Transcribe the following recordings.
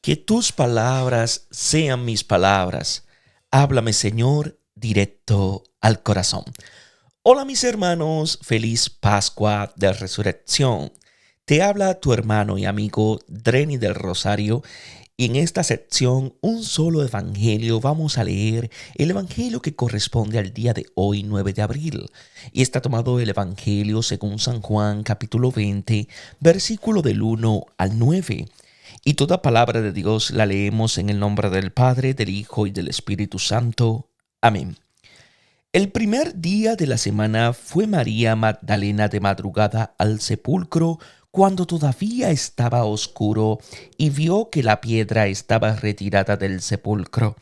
Que tus palabras sean mis palabras. Háblame, Señor, directo al corazón. Hola mis hermanos, feliz Pascua de Resurrección. Te habla tu hermano y amigo Dreni del Rosario y en esta sección un solo evangelio vamos a leer el evangelio que corresponde al día de hoy 9 de abril y está tomado el evangelio según San Juan capítulo 20 versículo del 1 al 9. Y toda palabra de Dios la leemos en el nombre del Padre, del Hijo y del Espíritu Santo. Amén. El primer día de la semana fue María Magdalena de madrugada al sepulcro cuando todavía estaba oscuro y vio que la piedra estaba retirada del sepulcro.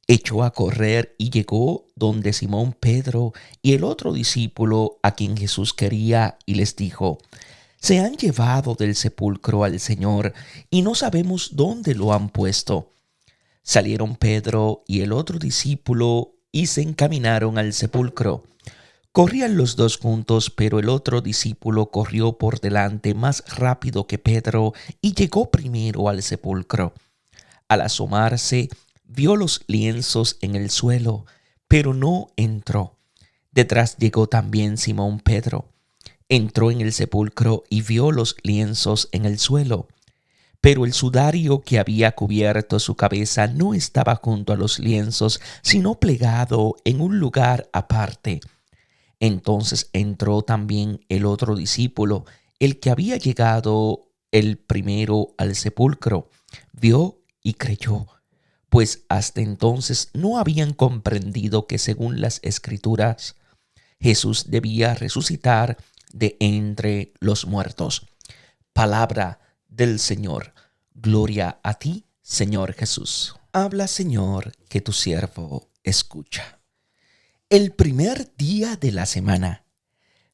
Echó a correr y llegó donde Simón Pedro y el otro discípulo a quien Jesús quería y les dijo: Se han llevado del sepulcro al Señor y no sabemos dónde lo han puesto. Salieron Pedro y el otro discípulo y se encaminaron al sepulcro. Corrían los dos juntos, pero el otro discípulo corrió por delante más rápido que Pedro y llegó primero al sepulcro. Al asomarse, vio los lienzos en el suelo, pero no entró. Detrás llegó también Simón Pedro. Entró en el sepulcro y vio los lienzos en el suelo, pero el sudario que había cubierto su cabeza no estaba junto a los lienzos, sino plegado en un lugar aparte. Entonces entró también el otro discípulo, el que había llegado el primero al sepulcro. Vio y creyó, pues hasta entonces no habían comprendido que según las Escrituras, Jesús debía resucitar de entre los muertos. Palabra del Señor. Gloria a ti, Señor Jesús. Habla, Señor, que tu siervo escucha. El primer día de la semana.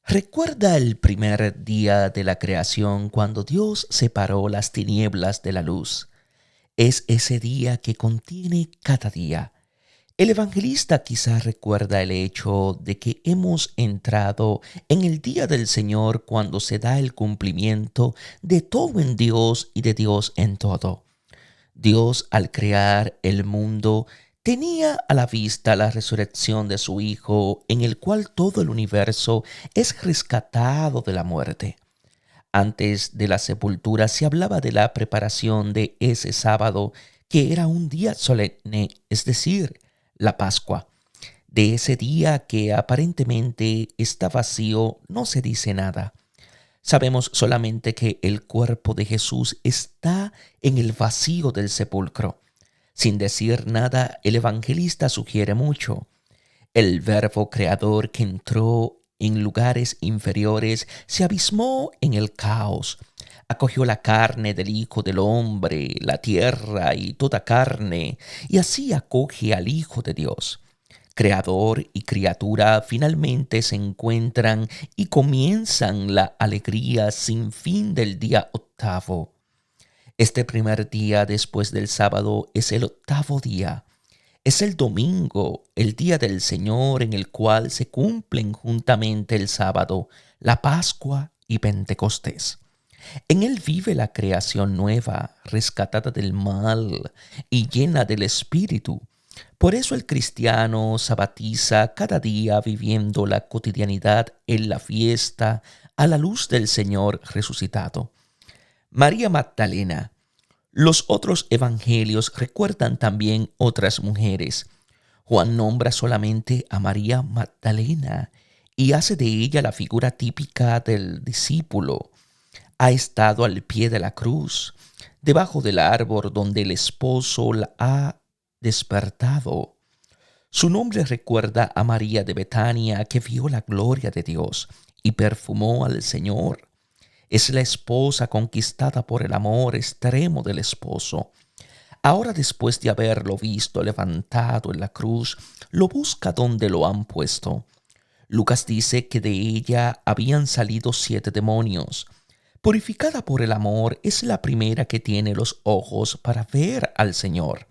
Recuerda el primer día de la creación cuando Dios separó las tinieblas de la luz. Es ese día que contiene cada día. El evangelista quizá recuerda el hecho de que hemos entrado en el día del Señor cuando se da el cumplimiento de todo en Dios y de Dios en todo. Dios, al crear el mundo, tenía a la vista la resurrección de su Hijo, en el cual todo el universo es rescatado de la muerte. Antes de la sepultura se hablaba de la preparación de ese sábado, que era un día solemne, es decir, la Pascua. De ese día que aparentemente está vacío no se dice nada. Sabemos solamente que el cuerpo de Jesús está en el vacío del sepulcro. Sin decir nada, el evangelista sugiere mucho. El Verbo creador que entró en lugares inferiores se abismó en el caos. Acogió la carne del Hijo del Hombre, la tierra y toda carne, y así acoge al Hijo de Dios. Creador y criatura finalmente se encuentran y comienzan la alegría sin fin del día octavo. Este primer día después del sábado es el octavo día. Es el domingo, el día del Señor en el cual se cumplen juntamente el sábado, la Pascua y Pentecostés. En él vive la creación nueva, rescatada del mal y llena del Espíritu. Por eso el cristiano sabatiza cada día viviendo la cotidianidad en la fiesta a la luz del Señor resucitado. María Magdalena. Los otros evangelios recuerdan también otras mujeres. Juan nombra solamente a María Magdalena y hace de ella la figura típica del discípulo. Ha estado al pie de la cruz, debajo del árbol donde el esposo la ha despertado. Su nombre recuerda a María de Betania, que vio la gloria de Dios y perfumó al Señor. Es la esposa conquistada por el amor extremo del esposo. Ahora, después de haberlo visto levantado en la cruz, lo busca donde lo han puesto. Lucas dice que de ella habían salido 7 demonios. Purificada por el amor, es la primera que tiene los ojos para ver al Señor.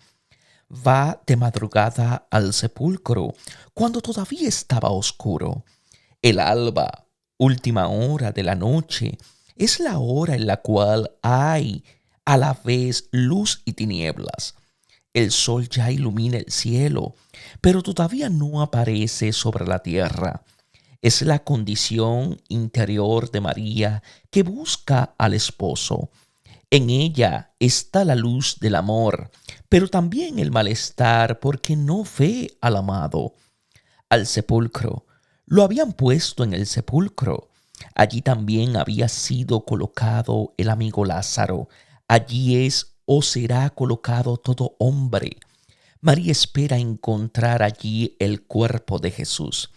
Va de madrugada al sepulcro cuando todavía estaba oscuro. El alba, última hora de la noche, es la hora en la cual hay a la vez luz y tinieblas. El sol ya ilumina el cielo, pero todavía no aparece sobre la tierra. Es la condición interior de María que busca al esposo. En ella está la luz del amor, pero también el malestar porque no ve al amado. Al sepulcro. Lo habían puesto en el sepulcro. Allí también había sido colocado el amigo Lázaro. Allí es o será colocado todo hombre. María espera encontrar allí el cuerpo de Jesús.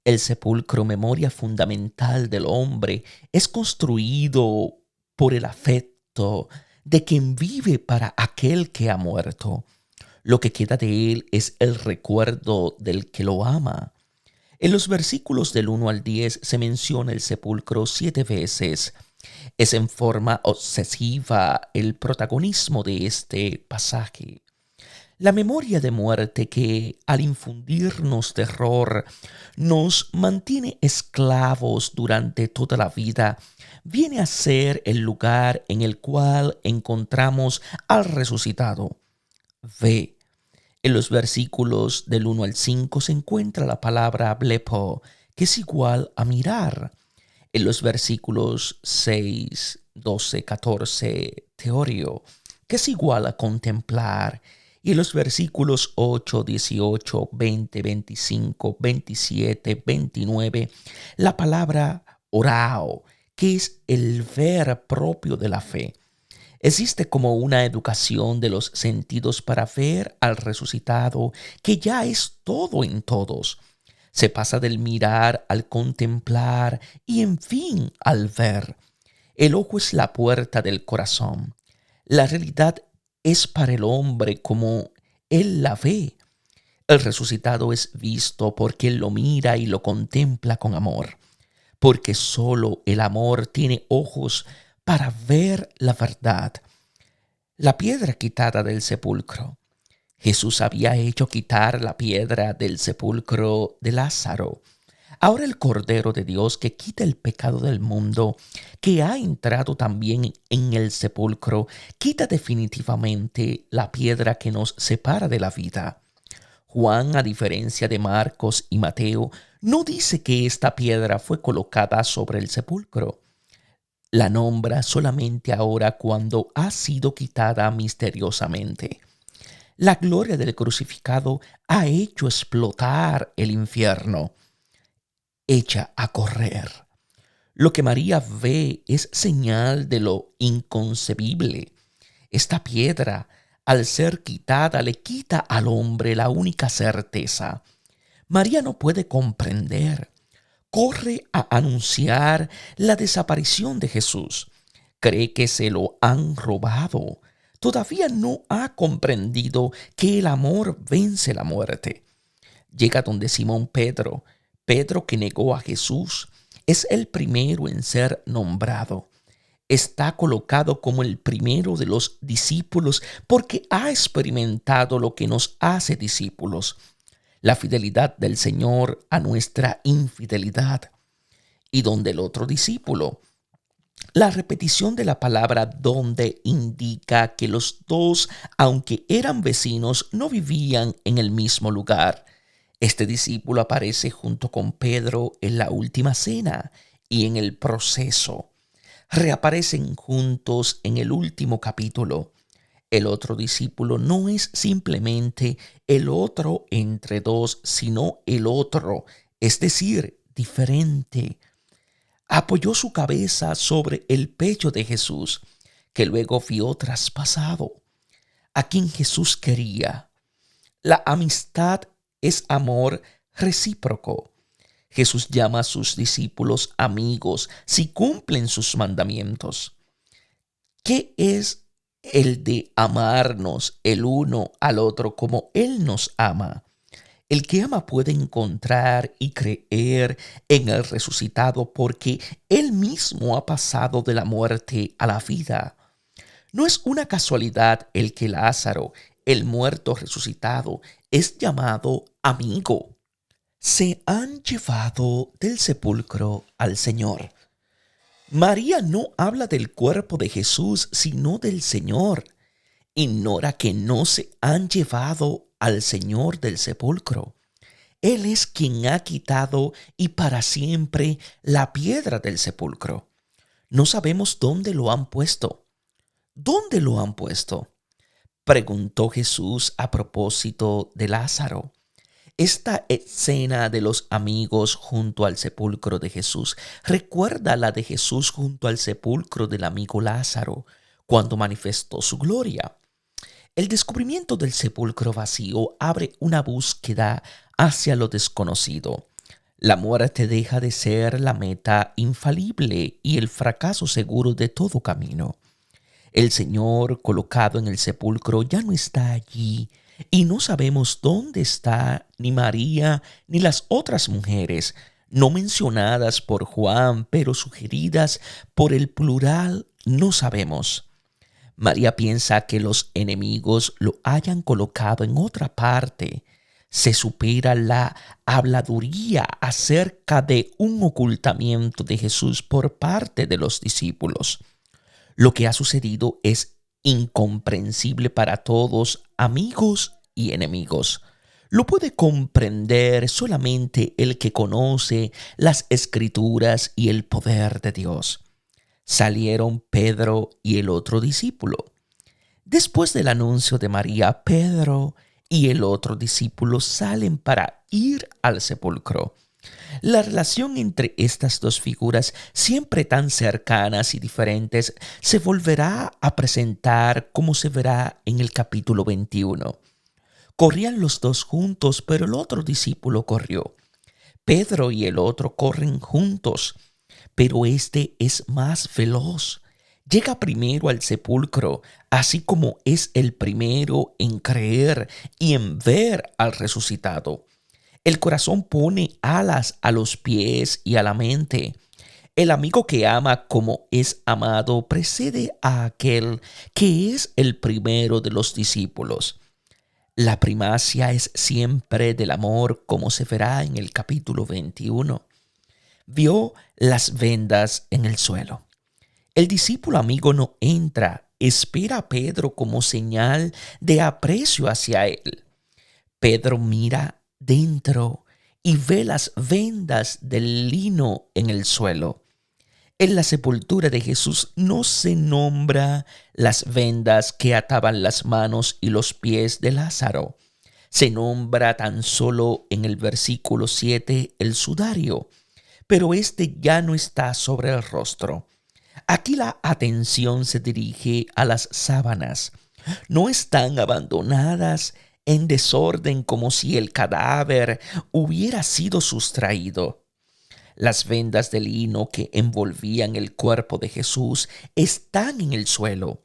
El sepulcro, memoria fundamental del hombre, es construido por el afecto de quien vive para aquel que ha muerto. Lo que queda de él es el recuerdo del que lo ama. En los versículos del 1 al 10 se menciona el sepulcro 7 veces. Es en forma obsesiva el protagonismo de este pasaje. La memoria de muerte que, al infundirnos terror, nos mantiene esclavos durante toda la vida, viene a ser el lugar en el cual encontramos al resucitado. Ve. En los versículos del 1 al 5 se encuentra la palabra blepo, que es igual a mirar. En los versículos 6, 12, 14, teorio, que es igual a contemplar. Y en los versículos 8, 18, 20, 25, 27, 29, la palabra orao, que es el ver propio de la fe. Existe como una educación de los sentidos para ver al resucitado, que ya es todo en todos. Se pasa del mirar al contemplar y en fin al ver. El ojo es la puerta del corazón. La realidad es para el hombre como él la ve. El resucitado es visto porque él lo mira y lo contempla con amor, porque solo el amor tiene ojos para ver la verdad. La piedra quitada del sepulcro. Jesús había hecho quitar la piedra del sepulcro de Lázaro. Ahora el Cordero de Dios que quita el pecado del mundo, que ha entrado también en el sepulcro, quita definitivamente la piedra que nos separa de la vida. Juan, a diferencia de Marcos y Mateo, no dice que esta piedra fue colocada sobre el sepulcro. La nombra solamente ahora cuando ha sido quitada misteriosamente. La gloria del crucificado ha hecho explotar el infierno. Echa a correr. Lo que María ve es señal de lo inconcebible. Esta piedra, al ser quitada, le quita al hombre la única certeza. María no puede comprender. Corre a anunciar la desaparición de Jesús. Cree que se lo han robado. Todavía no ha comprendido que el amor vence la muerte. Llega donde Simón Pedro. Pedro, que negó a Jesús, es el primero en ser nombrado. Está colocado como el primero de los discípulos porque ha experimentado lo que nos hace discípulos: la fidelidad del Señor a nuestra infidelidad. Y donde el otro discípulo. La repetición de la palabra donde indica que los dos, aunque eran vecinos, no vivían en el mismo lugar. Este discípulo aparece junto con Pedro en la última cena y en el proceso. Reaparecen juntos en el último capítulo. El otro discípulo no es simplemente el otro entre dos, sino el otro, es decir, diferente. Apoyó su cabeza sobre el pecho de Jesús, que luego vio traspasado. A quien Jesús quería. La amistad es amor recíproco. Jesús llama a sus discípulos amigos si cumplen sus mandamientos. ¿Qué es el de amarnos el uno al otro como Él nos ama? El que ama puede encontrar y creer en el resucitado porque Él mismo ha pasado de la muerte a la vida. No es una casualidad el que Lázaro, el muerto resucitado, es llamado amigo. Se han llevado del sepulcro al Señor. María no habla del cuerpo de Jesús, sino del Señor. Ignora que no se han llevado al Señor del sepulcro. Él es quien ha quitado y para siempre la piedra del sepulcro. No sabemos dónde lo han puesto. ¿Dónde lo han puesto?, preguntó Jesús a propósito de Lázaro. Esta escena de los amigos junto al sepulcro de Jesús recuerda la de Jesús junto al sepulcro del amigo Lázaro, cuando manifestó su gloria. El descubrimiento del sepulcro vacío abre una búsqueda hacia lo desconocido. La muerte deja de ser la meta infalible y el fracaso seguro de todo camino. El Señor colocado en el sepulcro ya no está allí y no sabemos dónde está ni María ni las otras mujeres, no mencionadas por Juan, pero sugeridas por el plural, no sabemos. María piensa que los enemigos lo hayan colocado en otra parte. Se supera la habladuría acerca de un ocultamiento de Jesús por parte de los discípulos. Lo que ha sucedido es incomprensible para todos, amigos y enemigos. Lo puede comprender solamente el que conoce las Escrituras y el poder de Dios. Salieron Pedro y el otro discípulo. Después del anuncio de María, Pedro y el otro discípulo salen para ir al sepulcro. La relación entre estas dos figuras, siempre tan cercanas y diferentes, se volverá a presentar como se verá en el capítulo 21. Corrían los dos juntos, pero el otro discípulo corrió. Pedro y el otro corren juntos, pero este es más veloz. Llega primero al sepulcro, así como es el primero en creer y en ver al resucitado. El corazón pone alas a los pies y a la mente. El amigo que ama como es amado precede a aquel que es el primero de los discípulos. La primacia es siempre del amor, como se verá en el capítulo 21. Vio las vendas en el suelo. El discípulo amigo no entra, espera a Pedro como señal de aprecio hacia él. Pedro mira dentro y ve las vendas del lino en el suelo. En la sepultura de Jesús no se nombra las vendas que ataban las manos y los pies de Lázaro. Se nombra tan solo en el versículo 7 el sudario, pero este ya no está sobre el rostro. Aquí la atención se dirige a las sábanas. No están abandonadas en desorden como si el cadáver hubiera sido sustraído. Las vendas de lino que envolvían el cuerpo de Jesús están en el suelo.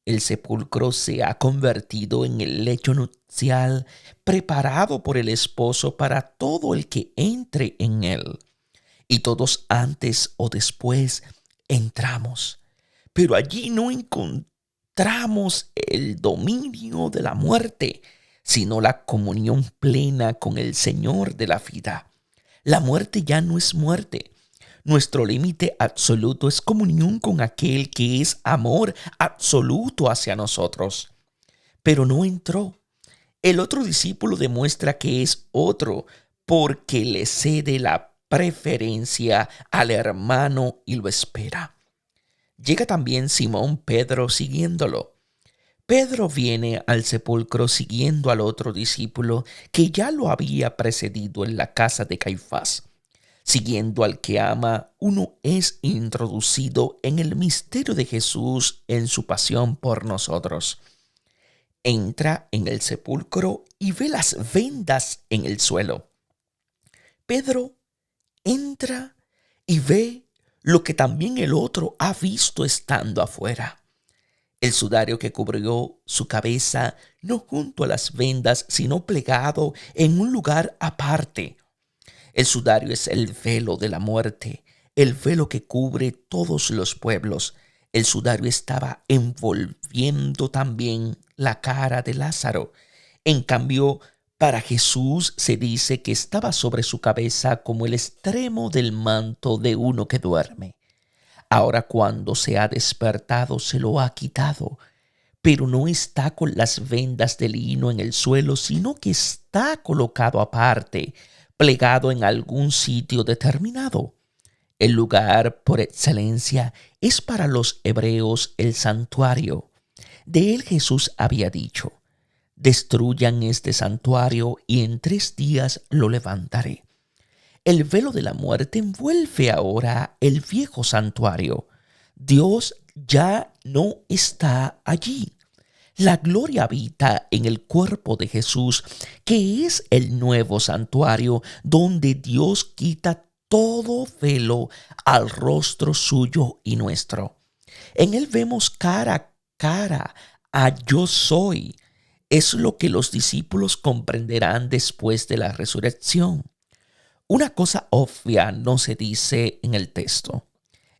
El sepulcro se ha convertido en el lecho nupcial preparado por el esposo para todo el que entre en él. Y todos antes o después entramos, pero allí no encontramos el dominio de la muerte, sino la comunión plena con el Señor de la vida. La muerte ya no es muerte. Nuestro límite absoluto es comunión con aquel que es amor absoluto hacia nosotros. Pero no entró. El otro discípulo demuestra que es otro porque le cede la preferencia al hermano y lo espera. Llega también Simón Pedro siguiéndolo. Pedro viene al sepulcro siguiendo al otro discípulo que ya lo había precedido en la casa de Caifás. Siguiendo al que ama, uno es introducido en el misterio de Jesús en su pasión por nosotros. Entra en el sepulcro y ve las vendas en el suelo. Pedro entra y ve lo que también el otro ha visto estando afuera. El sudario que cubrió su cabeza, no junto a las vendas, sino plegado en un lugar aparte. El sudario es el velo de la muerte, el velo que cubre todos los pueblos. El sudario estaba envolviendo también la cara de Lázaro. En cambio, para Jesús se dice que estaba sobre su cabeza como el extremo del manto de uno que duerme. Ahora cuando se ha despertado se lo ha quitado, pero no está con las vendas de lino en el suelo, sino que está colocado aparte, plegado en algún sitio determinado. El lugar por excelencia es para los hebreos el santuario. De él Jesús había dicho: destruyan este santuario y en 3 días lo levantaré. El velo de la muerte envuelve ahora el viejo santuario. Dios ya no está allí. La gloria habita en el cuerpo de Jesús, que es el nuevo santuario donde Dios quita todo velo al rostro suyo y nuestro. En él vemos cara a cara a Yo Soy. Es lo que los discípulos comprenderán después de la resurrección. Una cosa obvia no se dice en el texto.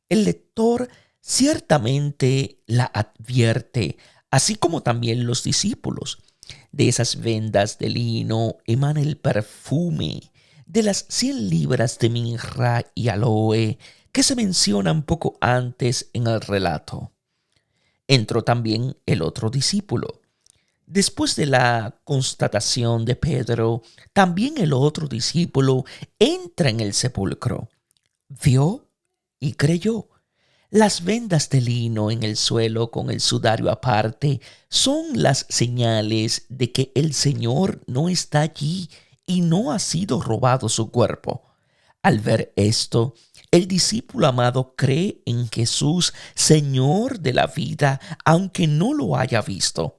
El lector ciertamente la advierte, así como también los discípulos. De esas vendas de lino emana el perfume de las 100 libras de mirra y aloe que se mencionan poco antes en el relato. Entró también el otro discípulo. Después de la constatación de Pedro, también el otro discípulo entra en el sepulcro. Vio y creyó. Las vendas de lino en el suelo con el sudario aparte son las señales de que el Señor no está allí y no ha sido robado su cuerpo. Al ver esto, el discípulo amado cree en Jesús, Señor de la vida, aunque no lo haya visto.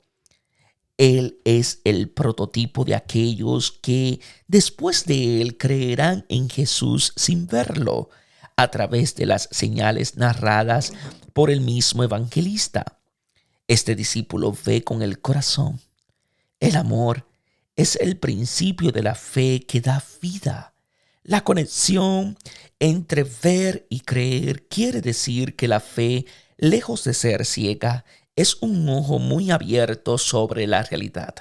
Él es el prototipo de aquellos que después de él creerán en Jesús sin verlo, a través de las señales narradas por el mismo evangelista. Este discípulo ve con el corazón. El amor es el principio de la fe que da vida. La conexión entre ver y creer quiere decir que la fe, lejos de ser ciega, es un ojo muy abierto sobre la realidad.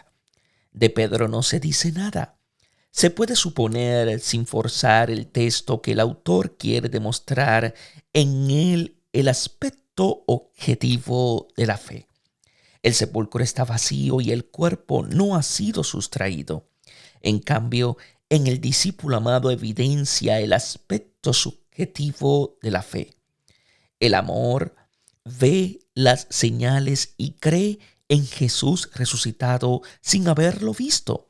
De Pedro no se dice nada. Se puede suponer, sin forzar el texto, que el autor quiere demostrar en él el aspecto objetivo de la fe. El sepulcro está vacío y el cuerpo no ha sido sustraído. En cambio, en el discípulo amado evidencia el aspecto subjetivo de la fe. El amor ve las señales y cree en Jesús resucitado sin haberlo visto.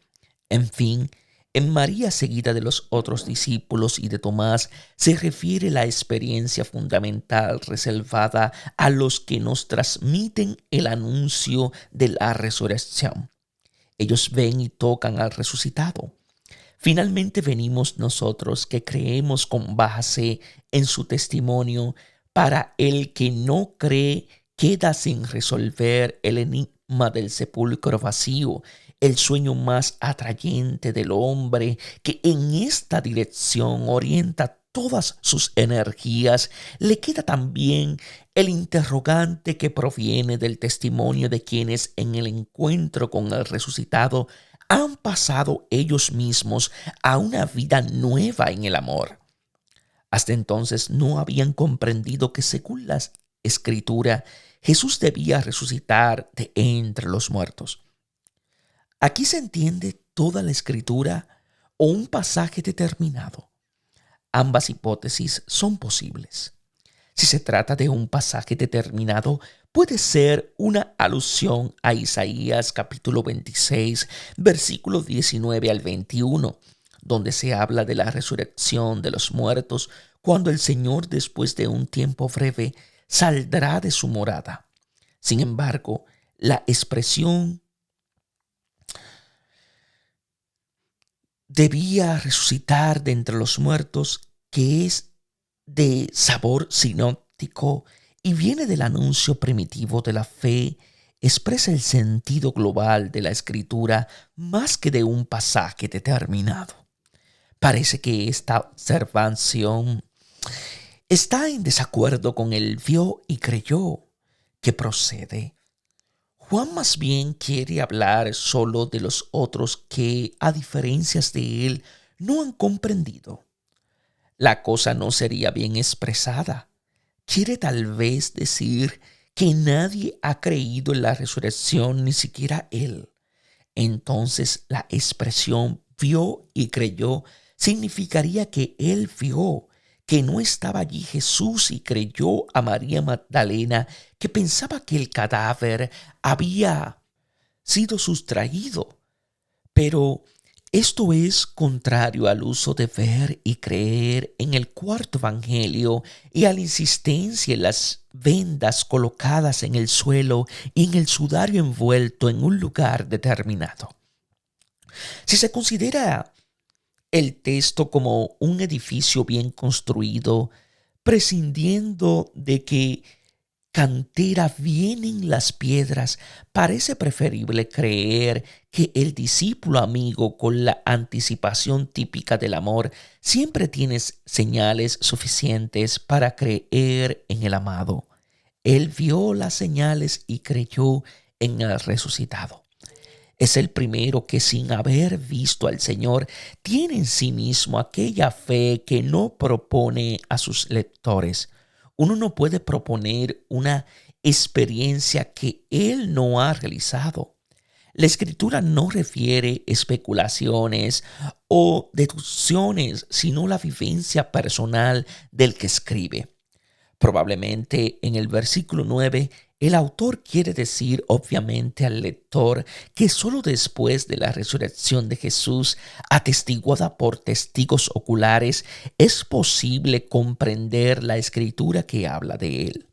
En fin, en María, seguida de los otros discípulos y de Tomás, se refiere la experiencia fundamental reservada a los que nos transmiten el anuncio de la resurrección. Ellos ven y tocan al resucitado. Finalmente venimos nosotros que creemos con base en su testimonio. Para el que no cree, queda sin resolver el enigma del sepulcro vacío, el sueño más atrayente del hombre que en esta dirección orienta todas sus energías. Le queda también el interrogante que proviene del testimonio de quienes en el encuentro con el resucitado han pasado ellos mismos a una vida nueva en el amor. Hasta entonces no habían comprendido que según la Escritura, Jesús debía resucitar de entre los muertos. Aquí se entiende toda la Escritura o un pasaje determinado. Ambas hipótesis son posibles. Si se trata de un pasaje determinado, puede ser una alusión a Isaías capítulo 26, versículos 19 al 21, donde se habla de la resurrección de los muertos cuando el Señor, después de un tiempo breve, saldrá de su morada. Sin embargo, la expresión debía resucitar de entre los muertos, que es de sabor sinóptico y viene del anuncio primitivo de la fe, expresa el sentido global de la Escritura más que de un pasaje determinado. Parece que esta observación está en desacuerdo con el vio y creyó que procede. Juan más bien quiere hablar solo de los otros que, a diferencia de él, no han comprendido. La cosa no sería bien expresada. quiere tal vez decir que nadie ha creído en la resurrección, ni siquiera él. Entonces la expresión vio y creyó significaría que él vio que no estaba allí Jesús y creyó a María Magdalena, que pensaba que el cadáver había sido sustraído. Pero esto es contrario al uso de ver y creer en el cuarto evangelio y a la insistencia en las vendas colocadas en el suelo y en el sudario envuelto en un lugar determinado. Si se considera el texto como un edificio bien construido, prescindiendo de que cantera vienen las piedras, parece preferible creer que el discípulo amigo, con la anticipación típica del amor, siempre tiene señales suficientes para creer en el amado. Él vio las señales y creyó en el resucitado. Es el primero que, sin haber visto al Señor, tiene en sí mismo aquella fe que no propone a sus lectores. Uno no puede proponer una experiencia que Él no ha realizado. La Escritura no refiere especulaciones o deducciones, sino la vivencia personal del que escribe. Probablemente en el versículo 9, el autor quiere decir obviamente al lector que solo después de la resurrección de Jesús, atestiguada por testigos oculares, es posible comprender la escritura que habla de él.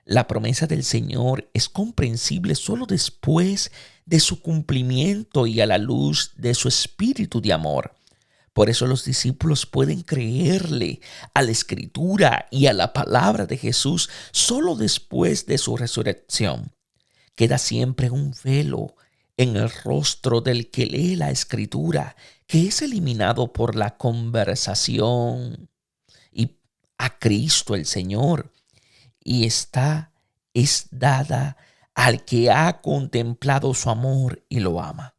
La promesa del Señor es comprensible solo después de su cumplimiento y a la luz de su espíritu de amor. Por eso los discípulos pueden creerle a la Escritura y a la palabra de Jesús solo después de su resurrección. Queda siempre un velo en el rostro del que lee la Escritura, que es eliminado por la conversación y a Cristo el Señor, y es dada al que ha contemplado su amor y lo ama.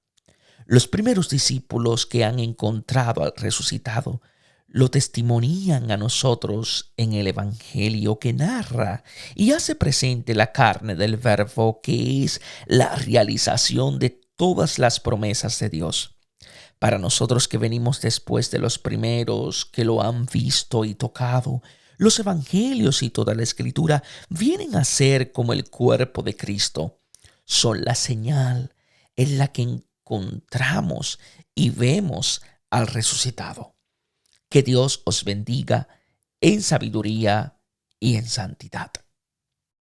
Los primeros discípulos que han encontrado al resucitado lo testimonian a nosotros en el Evangelio que narra y hace presente la carne del Verbo, que es la realización de todas las promesas de Dios. Para nosotros que venimos después de los primeros que lo han visto y tocado, los Evangelios y toda la Escritura vienen a ser como el cuerpo de Cristo. Son la señal en la que encontramos y vemos al resucitado. Que Dios os bendiga en sabiduría y en santidad.